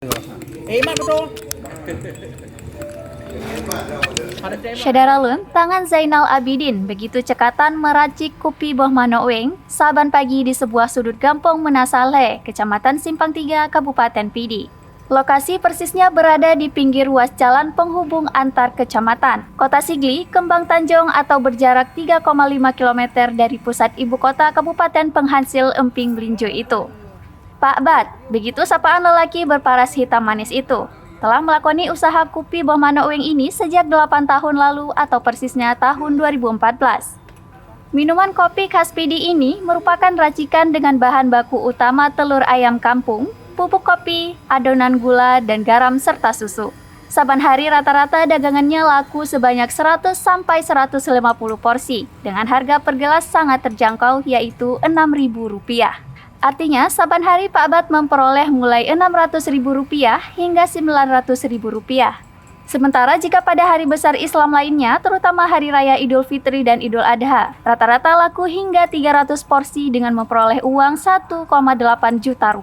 Mak betul. Syederalun, tangan Zainal Abidin begitu cekatan meracik kopi Boh Manokweng saban pagi di sebuah sudut kampung Menasale, Kecamatan Simpang 3, Kabupaten Pidi. Lokasi persisnya berada di pinggir ruas jalan penghubung antar kecamatan, Kota Sigli, Kembang Tanjung atau berjarak 3,5 km dari pusat ibu kota Kabupaten penghasil emping melinjo itu. Pak Bat, begitu sapaan lelaki berparas hitam manis itu, telah melakoni usaha kopi Boh Manokweng ini sejak 8 tahun lalu atau persisnya tahun 2014. Minuman kopi khas Pidi ini merupakan racikan dengan bahan baku utama telur ayam kampung, pupuk kopi, adonan gula, dan garam serta susu. Saban hari rata-rata dagangannya laku sebanyak 100 sampai 150 porsi dengan harga per gelas sangat terjangkau yaitu Rp6.000. Artinya, saban hari Pak Bat memperoleh mulai Rp600.000 hingga Rp900.000. Sementara jika pada hari besar Islam lainnya, terutama Hari Raya Idul Fitri dan Idul Adha, rata-rata laku hingga 300 porsi dengan memperoleh uang Rp1,8 juta.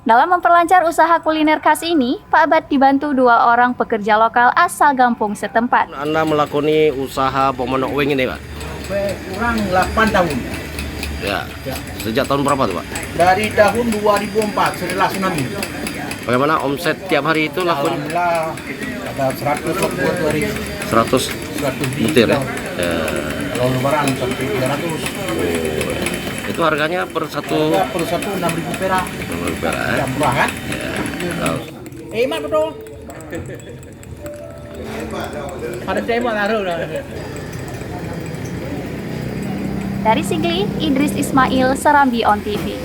Dalam memperlancar usaha kuliner khas ini, Pak Bat dibantu 2 orang pekerja lokal asal kampung setempat. Anda melakoni usaha Boh Manokweng ini, Pak? Kurang 8 tahun. Ya. Sejak tahun berapa tuh, Pak? Dari tahun 2004 setelah tsunami. Bagaimana omset tiap hari itu lakukan? Alhamdulillah ada 100 waktu hari. 100 100 butir ya? Kalau lebaran sampai 300. Itu harganya per satu Per satu Rp6.000. ya? Ya, murah kan? Ya. Mak betul. Ada tema taruh dah. Dari Sigli, Idris Ismail, Serambi On TV.